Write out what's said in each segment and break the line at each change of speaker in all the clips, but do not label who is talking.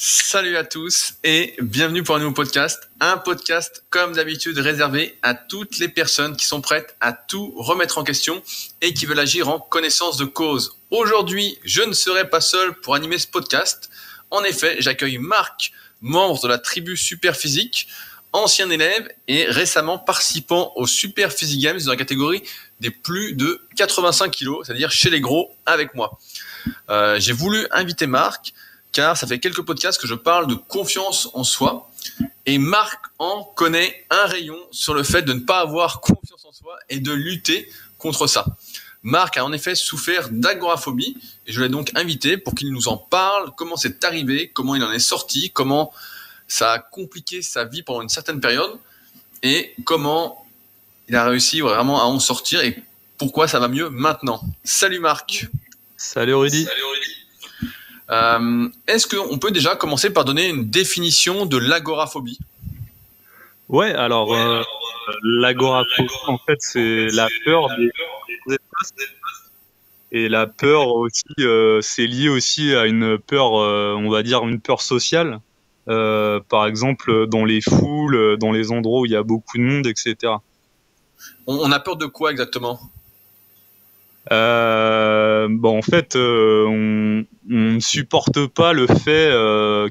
Salut à tous et bienvenue pour un nouveau podcast. Un podcast comme d'habitude réservé à toutes les personnes qui sont prêtes à tout remettre en question et qui veulent agir en connaissance de cause. Aujourd'hui, je ne serai pas seul pour animer ce podcast. En effet, j'accueille Marc, membre de la tribu Super Physique, ancien élève et récemment participant au Super Physique Games dans la catégorie des plus de 85 kg, c'est-à-dire chez les gros avec moi. J'ai voulu inviter Marc car ça fait quelques podcasts que je parle de confiance en soi et Marc en connaît un rayon sur le fait de ne pas avoir confiance en soi et de lutter contre ça. Marc a en effet souffert d'agoraphobie et je l'ai donc invité pour qu'il nous en parle, comment c'est arrivé, comment il en est sorti, comment ça a compliqué sa vie pendant une certaine période et comment il a réussi vraiment à en sortir et pourquoi ça va mieux maintenant. Salut Marc.
Salut Rudy.
Est-ce qu'on peut déjà commencer par donner une définition de l'agoraphobie ?
Ouais, alors l'agoraphobie, en fait, c'est la peur des espaces. Et la peur aussi, c'est lié aussi à une peur, on va dire une peur sociale. Par exemple, dans les foules, dans les endroits où il y a beaucoup de monde, etc.
On a peur de quoi exactement ?
En fait, on ne supporte pas le fait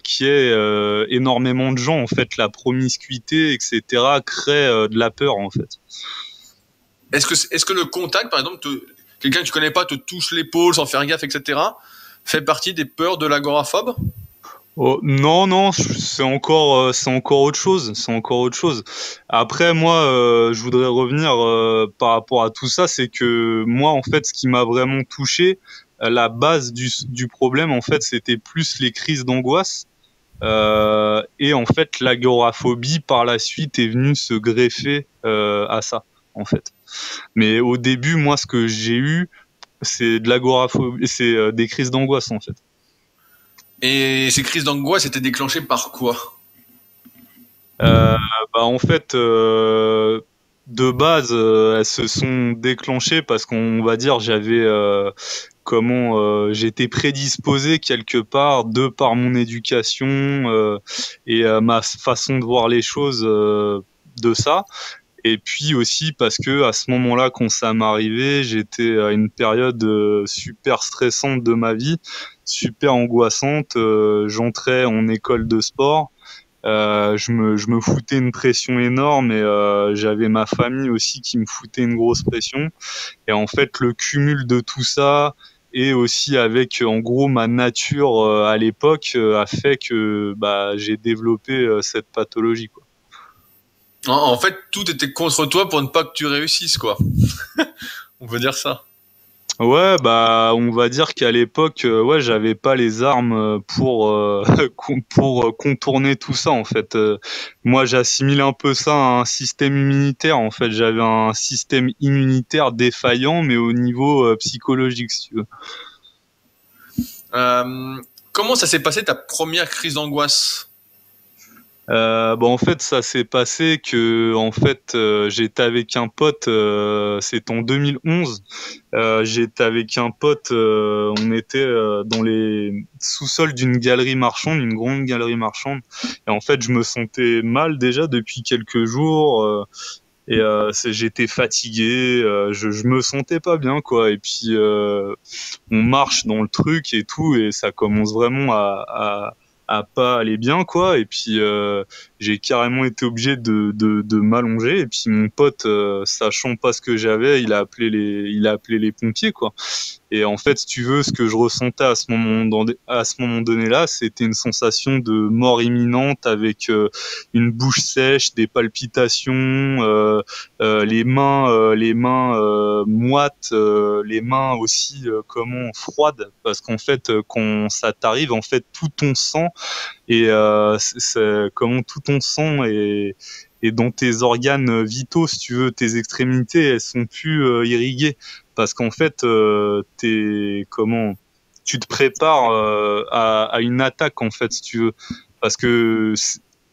qu'il y ait énormément de gens. En fait, la promiscuité, etc., crée de la peur, en fait.
Est-ce que le contact, par exemple, quelqu'un que tu connais pas te touche l'épaule sans faire gaffe, etc., fait partie des peurs de l'agoraphobe ?
Oh, non, c'est encore autre chose. C'est encore autre chose. Après, moi, je voudrais revenir par rapport à tout ça, c'est que moi, en fait, ce qui m'a vraiment touché, la base du problème, en fait, c'était plus les crises d'angoisse. Et en fait, l'agoraphobie, par la suite, est venue se greffer à ça, en fait. Mais au début, moi, ce que j'ai eu, c'est de l'agoraphobie, c'est des crises d'angoisse, en fait.
Et ces crises d'angoisse étaient déclenchées par quoi ?
En fait, de base, elles se sont déclenchées parce qu'on va dire j'avais j'étais prédisposé quelque part de par mon éducation et ma façon de voir les choses de ça. Et puis aussi parce que à ce moment-là, quand ça m'arrivait, j'étais à une période super stressante de ma vie, super angoissante. J'entrais en école de sport. Je me foutais une pression énorme et j'avais ma famille aussi qui me foutait une grosse pression. Et en fait, le cumul de tout ça et aussi avec en gros ma nature à l'époque a fait que j'ai développé cette pathologie, quoi.
En fait, tout était contre toi pour ne pas que tu réussisses, quoi. On peut dire ça.
Ouais, on va dire qu'à l'époque, ouais, j'avais pas les armes pour pour contourner tout ça en fait. Moi, j'assimile un peu ça à un système immunitaire. En fait, j'avais un système immunitaire défaillant, mais au niveau psychologique, si tu veux.
Comment ça s'est passé ta première crise d'angoisse ?
En fait, ça s'est passé que en fait, j'étais avec un pote. C'est en 2011. J'étais avec un pote. On était dans les sous-sols d'une galerie marchande, une grande galerie marchande. Et en fait, je me sentais mal déjà depuis quelques jours. J'étais fatigué. Je me sentais pas bien, quoi. Et puis, on marche dans le truc et tout, et ça commence vraiment à pas aller bien, quoi. Et puis j'ai carrément été obligé de m'allonger. Et puis mon pote, sachant pas ce que j'avais, il a appelé les pompiers, quoi. Et en fait, si tu veux, ce que je ressentais à ce moment donné là, c'était une sensation de mort imminente avec une bouche sèche, des palpitations, les mains moites, les mains aussi froides, parce qu'en fait, quand ça t'arrive, en fait, tout ton sang et tout ton sang et dans tes organes vitaux, si tu veux, tes extrémités, elles sont plus irriguées parce qu'en fait, tu te prépares à une attaque, en fait, si tu veux, parce que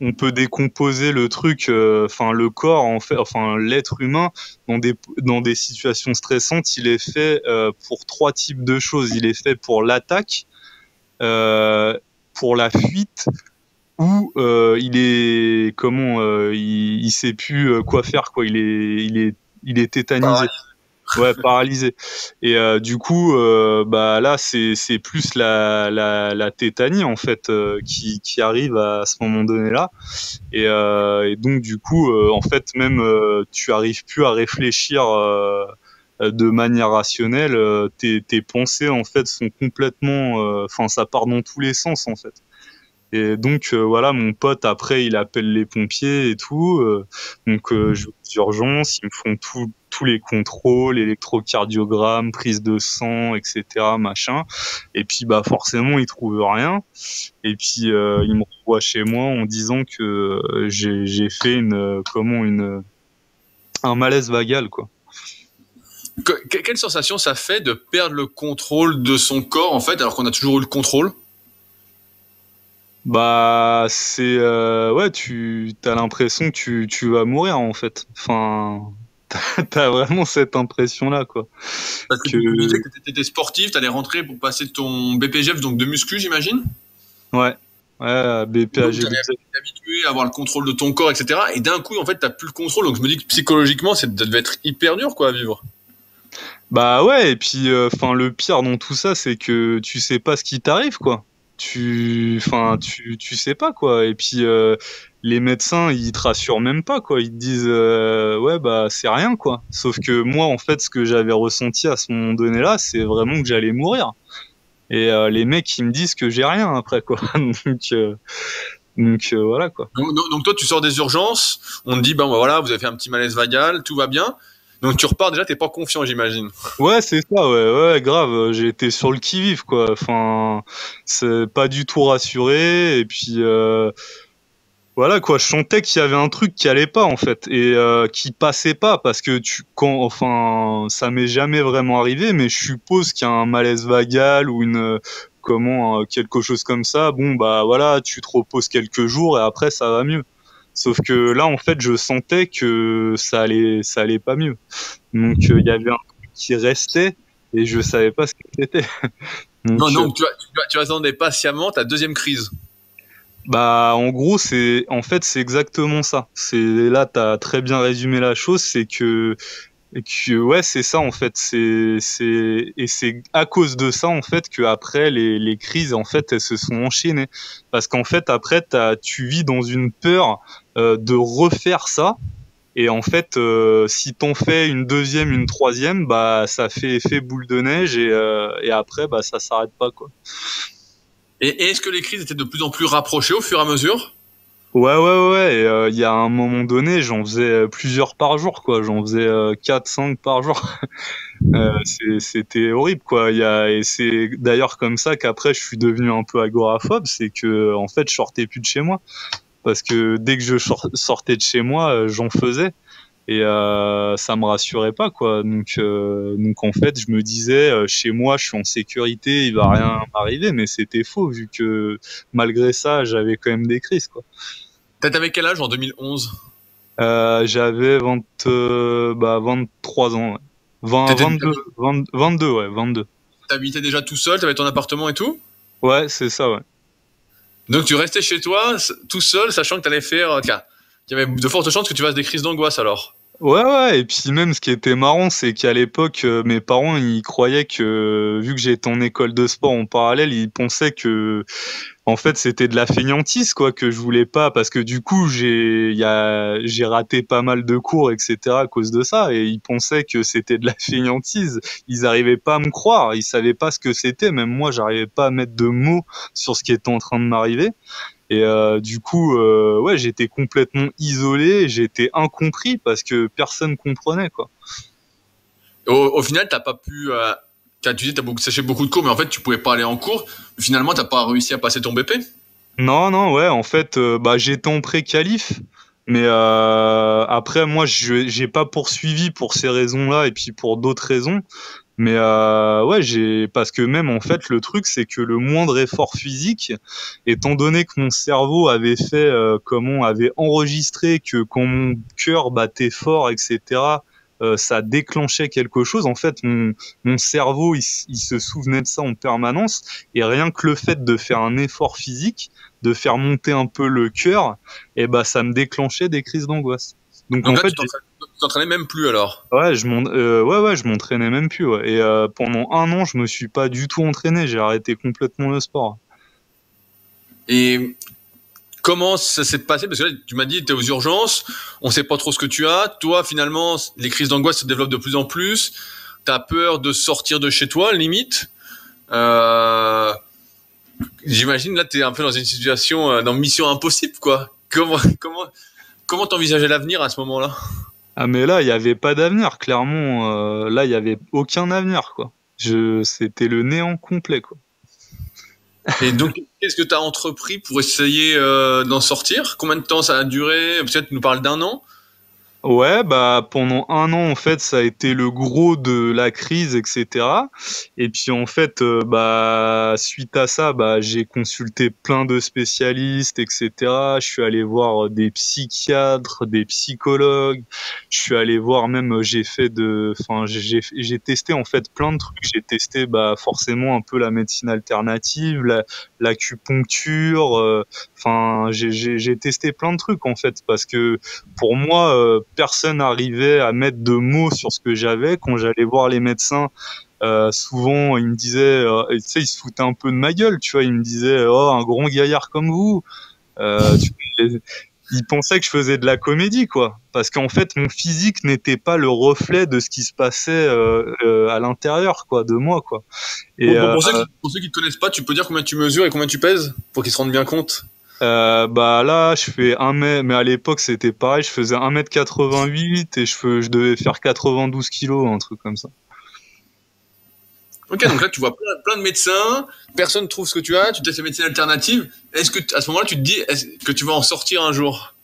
on peut décomposer le truc, le corps, en fait, enfin l'être humain dans des situations stressantes, il est fait pour trois types de choses. Il est fait pour l'attaque, pour la fuite où il sait plus quoi faire, quoi. Il est tétanisé. Ouais, paralysé. Et du coup, bah là, c'est plus la tétanie en fait qui arrive à ce moment donné-là. Et donc du coup, en fait, même tu arrives plus à réfléchir de manière rationnelle. Tes pensées en fait sont complètement, enfin, ça part dans tous les sens en fait. Et donc voilà, mon pote après il appelle les pompiers et tout. Donc je vais aux urgences, ils me font tous les contrôles, électrocardiogramme, prise de sang, etc. machin. Et puis bah forcément ils trouvent rien. Et puis ils me renvoient chez moi en disant que j'ai fait un malaise vagal quoi.
Quelle sensation ça fait de perdre le contrôle de son corps en fait, alors qu'on a toujours eu le contrôle?
Bah c'est ouais, t'as l'impression que tu vas mourir en fait. Enfin, t'as vraiment cette impression là quoi.
Parce que
Que
tu disais que tu étais sportif, tu allais rentrer pour passer ton BPGF, donc de muscu, j'imagine.
ouais, ouais,
Donc tu
BPAG.
allais être habitué à avoir le contrôle de ton corps, etc. Et d'un coup, en fait, tu n'as plus le contrôle. Donc je me dis que psychologiquement, ça devait être hyper dur quoi, à vivre.
Bah ouais, et puis enfin le pire dans tout ça, c'est que tu sais pas ce qui t'arrive quoi. Tu sais pas quoi. Et puis les médecins, ils te rassurent même pas quoi. Ils te disent ouais bah c'est rien quoi. Sauf que moi en fait, ce que j'avais ressenti à ce moment donné là, c'est vraiment que j'allais mourir. Et les mecs, ils me disent que j'ai rien après quoi. Donc voilà quoi.
Donc toi, tu sors des urgences, on te dit, ben voilà, vous avez fait un petit malaise vagal, tout va bien. Donc tu repars déjà, t'es pas confiant, j'imagine.
Ouais, c'est ça, ouais, ouais, grave. J'ai été sur le qui-vive, quoi. Enfin, c'est pas du tout rassuré. Et puis, voilà, quoi. Je sentais qu'il y avait un truc qui allait pas, en fait, et qui passait pas, parce que enfin, ça m'est jamais vraiment arrivé, mais je suppose qu'il y a un malaise vagal ou quelque chose comme ça. Bon, bah voilà, tu te reposes quelques jours et après ça va mieux. Sauf que là, en fait, je sentais que ça allait pas mieux. Donc, il y avait un truc qui restait et je savais pas ce que c'était. Donc,
Non, non, tu attendais patiemment ta deuxième crise.
bah, en gros, c'est exactement ça. Là, t'as très bien résumé la chose, ouais, c'est ça, en fait. Et c'est à cause de ça, en fait, que après, les crises, en fait, elles se sont enchaînées. Parce qu'en fait, après, tu vis dans une peur, de refaire ça. Et en fait, si t'en fais une deuxième, une troisième, bah ça fait effet boule de neige et après, bah ça s'arrête pas quoi.
Et est-ce que les crises étaient de plus en plus rapprochées au fur et à mesure?
Ouais, ouais, ouais. Et il y a un moment donné, j'en faisais plusieurs par jour quoi. J'en faisais 4, 5 par jour. C'était horrible quoi. Et c'est d'ailleurs comme ça qu'après je suis devenu un peu agoraphobe, c'est que en fait je sortais plus de chez moi parce que dès que je sortais de chez moi, j'en faisais. Et ça me rassurait pas quoi. Donc en fait je me disais chez moi je suis en sécurité, il va rien m'arriver, mais c'était faux vu que malgré ça j'avais quand même des crises quoi.
T'avais quel âge en 2011?
J'avais 23 ans, ouais. 20,
T'étais,
22, 20, 22, ouais, 22.
T'habitais déjà tout seul, t'avais ton appartement et tout?
Ouais, c'est ça, ouais.
Donc tu restais chez toi, tout seul, sachant que t'allais faire, qu'il y avait de fortes chances que tu fasses des crises d'angoisse alors.
Ouais, ouais, et puis même ce qui était marrant, c'est qu'à l'époque, mes parents, ils croyaient que, vu que j'étais en école de sport en parallèle, ils pensaient que, en fait, c'était de la fainéantise, quoi, que je voulais pas, parce que du coup, j'ai raté pas mal de cours, etc., à cause de ça, et ils pensaient que c'était de la fainéantise. Ils arrivaient pas à me croire, ils savaient pas ce que c'était, même moi, j'arrivais pas à mettre de mots sur ce qui était en train de m'arriver. Et du coup, ouais, j'étais complètement isolé, j'étais incompris parce que personne comprenait, quoi.
Au final, t'as pas pu. Tu disais, t'as séché beaucoup de cours, mais en fait, tu pouvais pas aller en cours. Finalement, t'as pas réussi à passer ton BP.
Non, non, ouais, en fait, bah, j'étais en pré-qualif, mais après, moi, j'ai pas poursuivi pour ces raisons-là et puis pour d'autres raisons. Mais ouais, parce que même en fait, le truc, c'est que le moindre effort physique, étant donné que mon cerveau avait avait enregistré que quand mon cœur battait fort, etc., ça déclenchait quelque chose. En fait, mon cerveau, il se souvenait de ça en permanence. Et rien que le fait de faire un effort physique, de faire monter un peu le cœur, et ben ça me déclenchait des crises d'angoisse. Donc en
là,
fait,
tu t'entraînais même plus alors.
ouais, je m'entraînais même plus. Ouais. Et pendant un an, je me suis pas du tout entraîné. J'ai arrêté complètement le sport.
Et comment ça s'est passé? Parce que là, tu m'as dit, tu es aux urgences, on sait pas trop ce que tu as. Toi, finalement, les crises d'angoisse se développent de plus en plus. Tu as peur de sortir de chez toi, limite. J'imagine, là, tu es un peu dans une situation, dans mission impossible, quoi. Comment t'envisageais l'avenir à ce moment-là?
Ah mais là, il y avait pas d'avenir. Clairement, là, il y avait aucun avenir, quoi. C'était le néant complet, quoi.
Et donc, qu'est-ce que tu as entrepris pour essayer d'en sortir? Combien de temps ça a duré? Peut-être tu nous parles d'un an?
Ouais, bah pendant un an en fait, ça a été le gros de la crise, etc. Et puis en fait, bah suite à ça, bah j'ai consulté plein de spécialistes, etc. Je suis allé voir des psychiatres, des psychologues. Je suis allé voir même, enfin j'ai testé en fait plein de trucs. J'ai testé bah forcément un peu la médecine alternative, l'acupuncture. Enfin j'ai testé plein de trucs en fait parce que pour moi, personne n'arrivait à mettre de mots sur ce que j'avais. Quand j'allais voir les médecins, souvent ils me disaient, tu sais, ils se foutaient un peu de ma gueule, tu vois. Ils me disaient, oh, un grand gaillard comme vous. Ils pensaient que je faisais de la comédie, quoi. Parce qu'en fait, mon physique n'était pas le reflet de ce qui se passait à l'intérieur, quoi, de moi, quoi. Et
Pour ceux qui te connaissent pas, tu peux dire combien tu mesures et combien tu pèses pour qu'ils se rendent bien compte?
bah là, je fais 1 mètre, mais à l'époque c'était pareil, je faisais 1m88 et je devais faire 92 kilos, un truc comme ça.
Ok, donc là tu vois plein de médecins, personne trouve ce que tu as, tu testes les médecines alternatives. Est-ce que à ce moment-là tu te dis que tu vas en sortir un jour?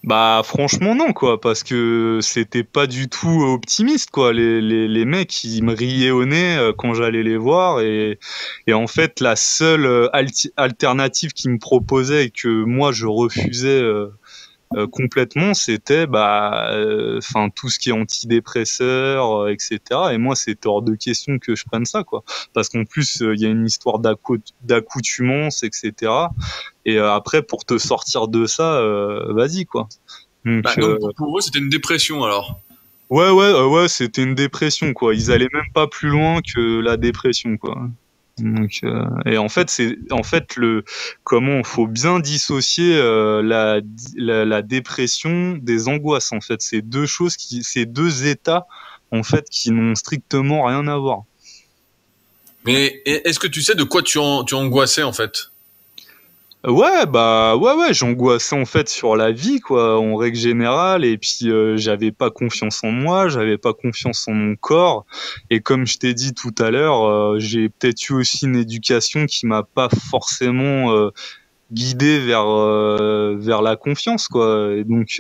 Bah franchement non quoi, parce que c'était pas du tout optimiste quoi. Les mecs ils me riaient au nez quand j'allais les voir et en fait la seule alternative qu'ils me proposaient et que moi je refusais complètement, c'était bah, enfin tout ce qui est antidépresseur, etc. Et moi, c'était hors de question que je prenne ça, quoi, parce qu'en plus, il y a une histoire d'accoutumance, etc. Et après, pour te sortir de ça, vas-y, quoi.
Bah,
Donc,
donc pour eux c'était une dépression alors.
ouais, c'était une dépression, quoi. Ils allaient même pas plus loin que la dépression, quoi. Donc, et en fait comment faut bien dissocier la dépression des angoisses. En fait, ces deux états en fait qui n'ont strictement rien à voir.
Mais est-ce que tu sais de quoi tu angoissais en fait?
Ouais, bah ouais, j'angoissais en fait sur la vie quoi, en règle générale, et puis j'avais pas confiance en moi, j'avais pas confiance en mon corps, et comme je t'ai dit tout à l'heure, j'ai peut-être eu aussi une éducation qui m'a pas forcément guidé vers la confiance quoi, et donc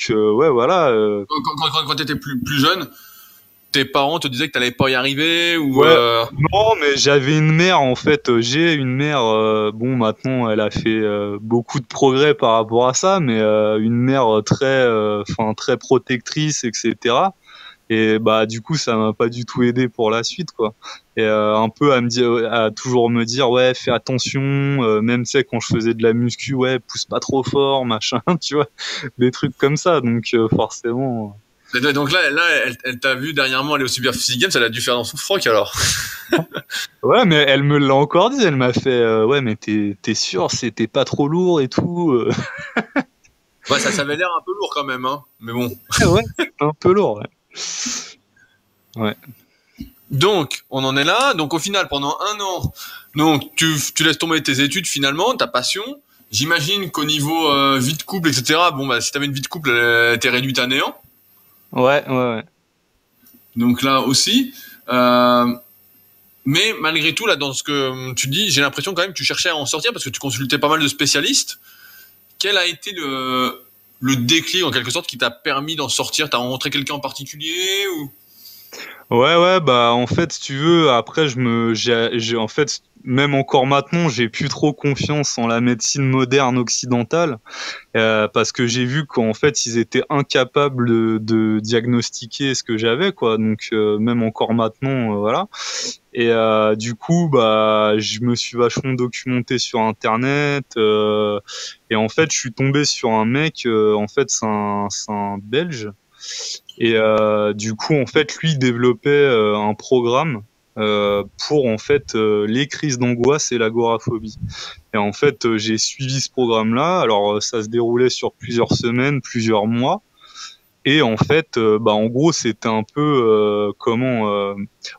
ouais voilà.
Quand tu étais plus jeune, tes parents te disaient que tu n'allais pas y arriver ou
Ouais, non, mais j'avais une mère, en fait, j'ai une mère, bon, maintenant, elle a fait beaucoup de progrès par rapport à ça, mais une mère enfin, très protectrice, etc. Et bah, du coup, ça m'a pas du tout aidé pour la suite, quoi. Et un peu à toujours me dire, ouais, fais attention, même, tu sais, quand je faisais de la muscu, ouais, pousse pas trop fort, machin, tu vois, des trucs comme ça, donc forcément.
donc là elle t'a vu dernièrement aller au Super Physique Games, elle a dû faire dans son froc alors.
Ouais, mais elle me l'a encore dit. Elle m'a fait, ouais, mais t'es sûr, c'était pas trop lourd et tout.
Ouais, ça avait l'air un peu lourd quand même, hein. Mais bon.
Ouais, c'était un peu lourd. Ouais. Ouais.
Donc, on en est là. Donc, au final, pendant un an, donc tu laisses tomber tes études finalement, ta passion. J'imagine qu'au niveau vie de couple, etc. Bon, bah, si t'avais une vie de couple, elle était réduite à néant.
Ouais.
Donc là aussi. Mais malgré tout, là, dans ce que tu dis, j'ai l'impression quand même que tu cherchais à en sortir parce que tu consultais pas mal de spécialistes. Quel a été le déclic, en quelque sorte, qui t'a permis d'en sortir? T'as rencontré quelqu'un en particulier ou...
Ouais, bah en fait, si tu veux, après en fait, même encore maintenant, j'ai plus trop confiance en la médecine moderne occidentale, parce que j'ai vu qu'en fait, ils étaient incapables de diagnostiquer ce que j'avais, quoi. Donc même encore maintenant, voilà. Et du coup, bah, je me suis vachement documenté sur Internet, et en fait, je suis tombé sur un mec, en fait, c'est un Belge. Et du coup, en fait, lui développait un programme pour en fait les crises d'angoisse et l'agoraphobie. Et en fait, j'ai suivi ce programme-là. Alors, ça se déroulait sur plusieurs semaines, plusieurs mois. Et en fait, bah, en gros, c'était un peu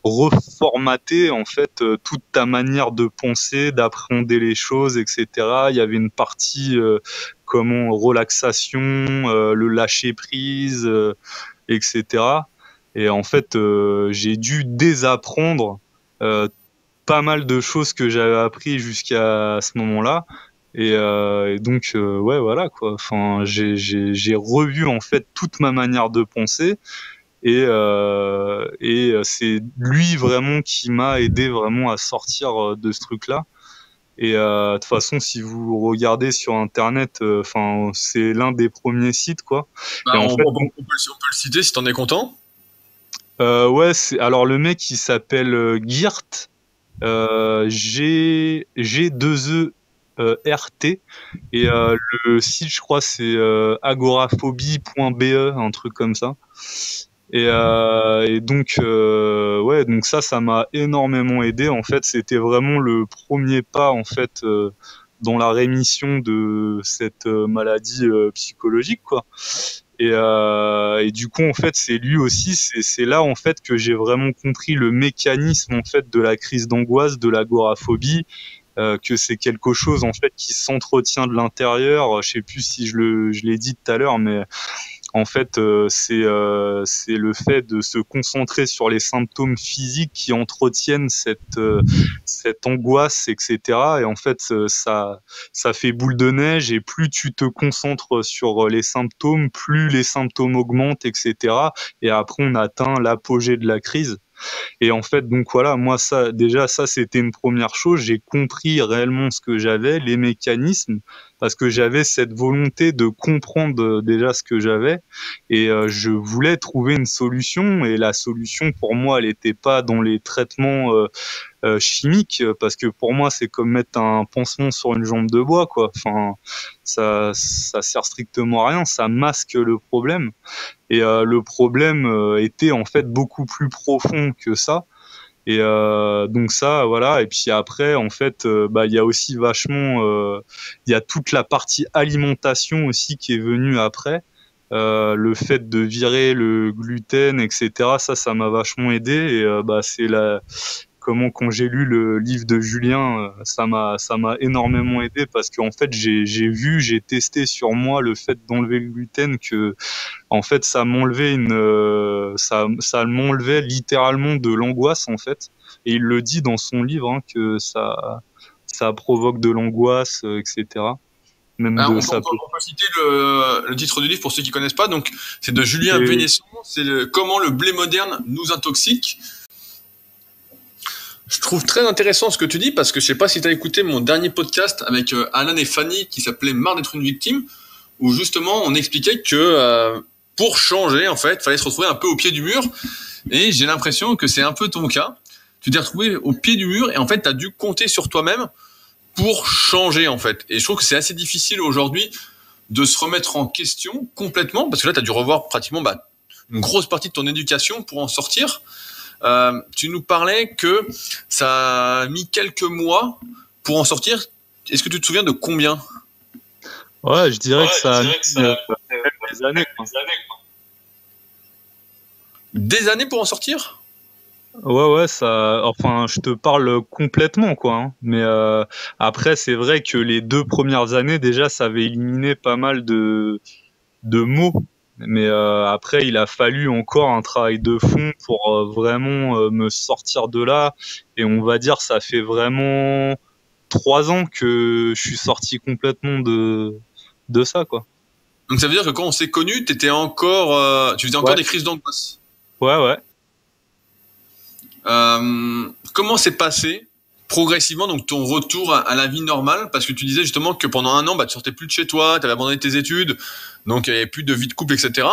reformater en fait toute ta manière de penser, d'appréhender les choses, etc. Il y avait une partie relaxation, le lâcher prise, etc. Et en fait, j'ai dû désapprendre pas mal de choses que j'avais appris jusqu'à ce moment-là. Et donc, ouais, voilà quoi. Enfin, j'ai revu en fait toute ma manière de penser. Et c'est lui vraiment qui m'a aidé vraiment à sortir de ce truc-là. Et de toute façon, si vous regardez sur Internet, enfin, c'est l'un des premiers sites, quoi. Et
Bah,
en fait,
on peut le citer si t'en es content.
ouais, alors le mec il s'appelle Geert, G2E RT, et le site je crois c'est agoraphobie.be, un truc comme ça. Et donc ouais, donc ça m'a énormément aidé. En fait, c'était vraiment le premier pas en fait dans la rémission de cette maladie psychologique, quoi. Et du coup, en fait, c'est lui aussi, c'est là en fait que j'ai vraiment compris le mécanisme en fait de la crise d'angoisse, de l'agoraphobie, que c'est quelque chose en fait qui s'entretient de l'intérieur. Je sais plus si je l'ai dit tout à l'heure, mais en fait, c'est le fait de se concentrer sur les symptômes physiques qui entretiennent cette angoisse, etc. Et en fait, ça fait boule de neige. Et plus tu te concentres sur les symptômes, plus les symptômes augmentent, etc. Et après, on atteint l'apogée de la crise. Et en fait, donc voilà, moi ça, déjà ça c'était une première chose. J'ai compris réellement ce que j'avais, les mécanismes, parce que j'avais cette volonté de comprendre déjà ce que j'avais, et je voulais trouver une solution. Et la solution pour moi, elle n'était pas dans les traitements chimique, parce que pour moi c'est comme mettre un pansement sur une jambe de bois, quoi. Enfin, ça sert strictement à rien, ça masque le problème. Et le problème était en fait beaucoup plus profond que ça. Et donc ça, voilà. Et puis après, en fait, bah il y a aussi vachement, il y a toute la partie alimentation aussi qui est venue après. Le fait de virer le gluten, etc. Ça m'a vachement aidé. Et bah c'est la comment quand j'ai lu le livre de Julien, ça m'a énormément aidé, parce qu'en fait j'ai testé sur moi le fait d'enlever le gluten, que en fait ça m'enlevait littéralement de l'angoisse en fait. Et il le dit dans son livre, hein, que ça provoque de l'angoisse, etc. Même
Ah,
de ça peut.
on peut citer le titre du livre pour ceux qui connaissent pas. Donc, c'est de Julien
Et-
Vénesson. C'est Comment le blé moderne nous intoxique. Je trouve très intéressant ce que tu dis parce que je sais pas si tu as écouté mon dernier podcast avec Alan et Fanny qui s'appelait Marre d'être une victime, où justement on expliquait que pour changer, en fait, fallait se retrouver un peu au pied du mur. Et j'ai l'impression que c'est un peu ton cas. Tu t'es retrouvé au pied du mur et en fait, tu as dû compter sur toi-même pour changer, en fait. Et je trouve que c'est assez difficile aujourd'hui de se remettre en question complètement, parce que là, tu as dû revoir pratiquement une grosse partie de ton éducation pour en sortir. Tu nous parlais que ça a mis quelques mois pour en sortir. Est-ce que tu te souviens de combien?
Ouais, je dirais que ça a mis des années, quoi.
Des années pour en sortir?
Ouais, ça. Enfin, je te parle complètement, quoi, hein. Mais après, c'est vrai que les 2 premières années, déjà, ça avait éliminé pas mal de mots. Mais après, il a fallu encore un travail de fond pour vraiment me sortir de là. Et on va dire, ça fait vraiment 3 ans que je suis sorti complètement de ça, quoi.
Donc ça veut dire que quand on s'est connus, tu faisais encore
Ouais,
des crises d'angoisse.
ouais.
Comment s'est passé progressivement donc ton retour à la vie normale? Parce que tu disais justement que pendant un an, tu sortais plus de chez toi, tu avais abandonné tes études, donc il n'y avait plus de vie de couple, etc.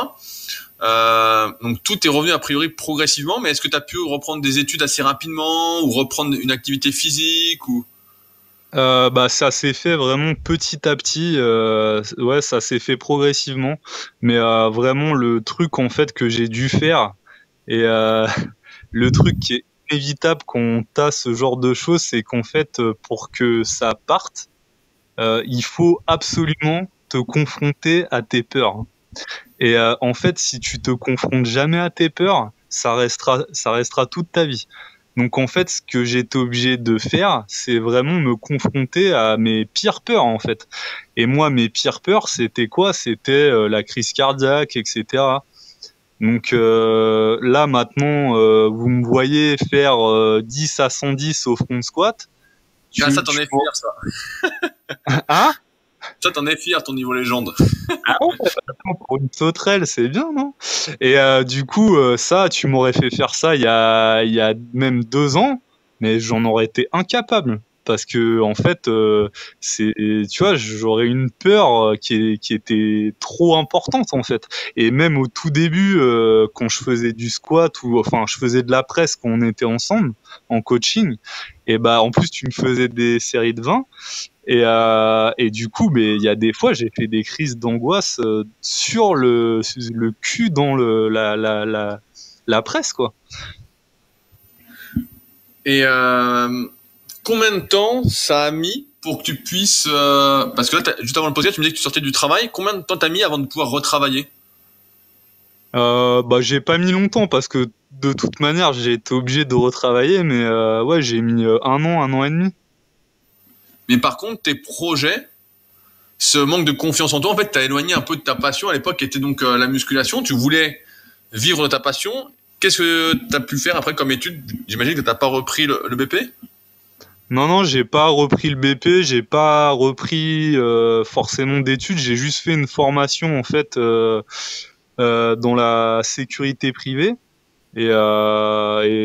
Donc tout est revenu a priori progressivement, mais est-ce que tu as pu reprendre des études assez rapidement ou reprendre une activité physique ou...
Ça s'est fait vraiment petit à petit. Ouais, ça s'est fait progressivement. Mais vraiment, le truc en fait que j'ai dû faire et le truc qui est évitable quand on a ce genre de choses, c'est qu'en fait, pour que ça parte, il faut absolument te confronter à tes peurs. Et en fait, si tu te confrontes jamais à tes peurs, ça restera toute ta vie. Donc en fait, ce que j'étais obligé de faire, c'est vraiment me confronter à mes pires peurs en fait. Et moi, mes pires peurs, c'était quoi? C'était la crise cardiaque, etc. Donc là maintenant, vous me voyez faire 10 à 110 au front squat.
Ça t'en es fier, ça.
Hein?
Ça t'en es fier, ton niveau légende.
Ah ouais, pour une sauterelle, c'est bien, non? Et du coup, ça, tu m'aurais fait faire ça il y a même 2 ans, mais j'en aurais été incapable. Parce que en fait, tu vois, j'aurais une peur qui était trop importante en fait. Et même au tout début, quand je faisais du squat ou enfin, je faisais de la presse quand on était ensemble en coaching, et en plus tu me faisais des séries de 20. Et du coup, mais il y a des fois, j'ai fait des crises d'angoisse sur le cul dans la presse, quoi.
Et combien de temps ça a mis pour que tu puisses... parce que là, juste avant le podcast, tu me disais que tu sortais du travail. Combien de temps t'as mis avant de pouvoir retravailler?
J'ai pas mis longtemps parce que de toute manière, j'ai été obligé de retravailler, mais ouais, j'ai mis 1 an et demi.
Mais par contre, tes projets, ce manque de confiance en toi, en fait, t'as éloigné un peu de ta passion à l'époque, qui était donc la musculation. Tu voulais vivre de ta passion. Qu'est-ce que t'as pu faire après comme étude? J'imagine que t'as pas repris le BP.
Non, j'ai pas repris le BP, j'ai pas repris forcément d'études, j'ai juste fait une formation en fait dans la sécurité privée. Et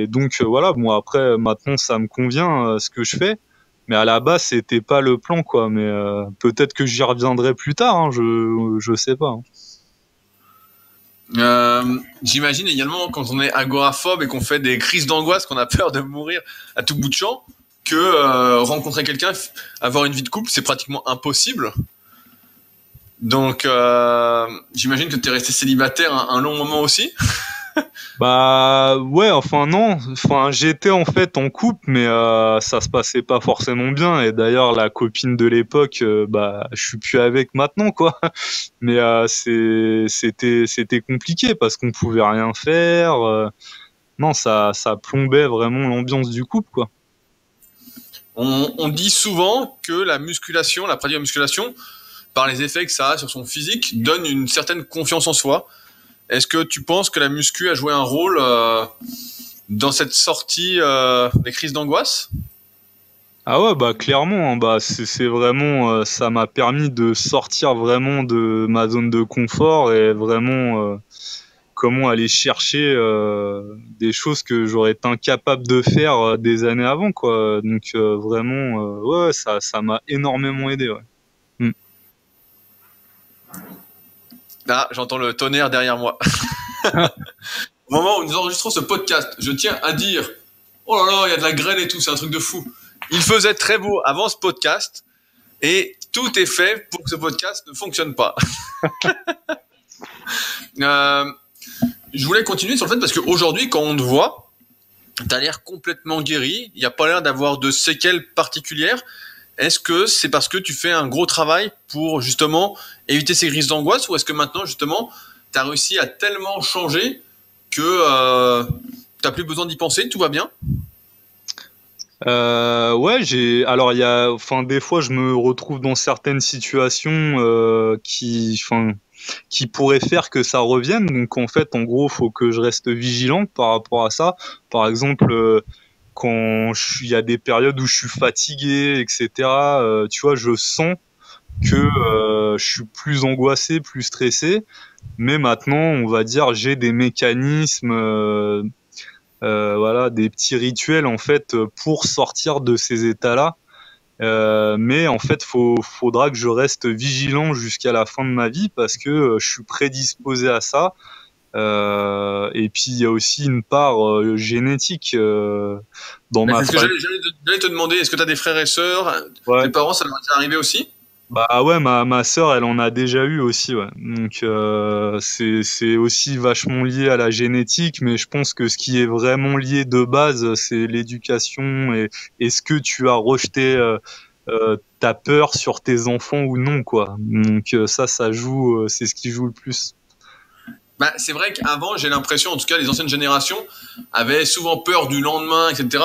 donc voilà, bon après maintenant ça me convient ce que je fais, mais à la base c'était pas le plan quoi. Mais peut-être que j'y reviendrai plus tard, hein, je sais pas.
J'imagine également quand on est agoraphobe et qu'on fait des crises d'angoisse, qu'on a peur de mourir à tout bout de champ, que rencontrer quelqu'un, avoir une vie de couple, c'est pratiquement impossible. Donc j'imagine que tu es resté célibataire un long moment aussi.
Ouais, enfin non, enfin j'étais en fait en couple, mais ça se passait pas forcément bien. Et d'ailleurs la copine de l'époque, je suis plus avec maintenant quoi. Mais c'était compliqué parce qu'on pouvait rien faire. Non, ça plombait vraiment l'ambiance du couple quoi.
On dit souvent que la musculation, la pratique de la musculation, par les effets que ça a sur son physique, donne une certaine confiance en soi. Est-ce que tu penses que la muscu a joué un rôle dans cette sortie des crises d'angoisse?
Ah ouais, clairement, hein, c'est vraiment, ça m'a permis de sortir vraiment de ma zone de confort et vraiment comment aller chercher des choses que j'aurais été incapable de faire des années avant, quoi. Donc vraiment, ouais, ça m'a énormément aidé, ouais. Mm.
Ah, j'entends le tonnerre derrière moi. Au moment où nous enregistrons ce podcast, je tiens à dire, oh là là, il y a de la grêle et tout, c'est un truc de fou. Il faisait très beau avant ce podcast et tout est fait pour que ce podcast ne fonctionne pas. Je voulais continuer sur le fait parce qu'aujourd'hui, quand on te voit, tu as l'air complètement guéri, il n'y a pas l'air d'avoir de séquelles particulières. Est-ce que c'est parce que tu fais un gros travail pour justement éviter ces crises d'angoisse ou est-ce que maintenant justement tu as réussi à tellement changer que tu n'as plus besoin d'y penser, tout va bien?
Ouais, alors enfin, des fois, je me retrouve dans certaines situations qui pourraient faire que ça revienne. Donc, en fait, en gros, faut que je reste vigilant par rapport à ça. Par exemple, quand il y a des périodes où je suis fatigué, etc. Tu vois, je sens que je suis plus angoissé, plus stressé. Mais maintenant, on va dire, j'ai des mécanismes voilà, des petits rituels en fait pour sortir de ces états-là. Mais en fait, faudra que je reste vigilant jusqu'à la fin de ma vie parce que je suis prédisposé à ça. Et puis il y a aussi une part génétique dans
Mais
ma
c'est ce que
famille.
j'allais te demander. Est-ce que tu as des frères et sœurs?
Ouais.
Tes parents, ça leur est arrivé aussi?
Bah ouais, ma sœur, elle en a déjà eu aussi, ouais. Donc c'est aussi vachement lié à la génétique, mais je pense que ce qui est vraiment lié de base, c'est l'éducation et ce que tu as rejeté ta peur sur tes enfants ou non, quoi. Donc ça joue, c'est ce qui joue le plus.
Bah, c'est vrai qu'avant, j'ai l'impression, en tout cas, les anciennes générations avaient souvent peur du lendemain, etc.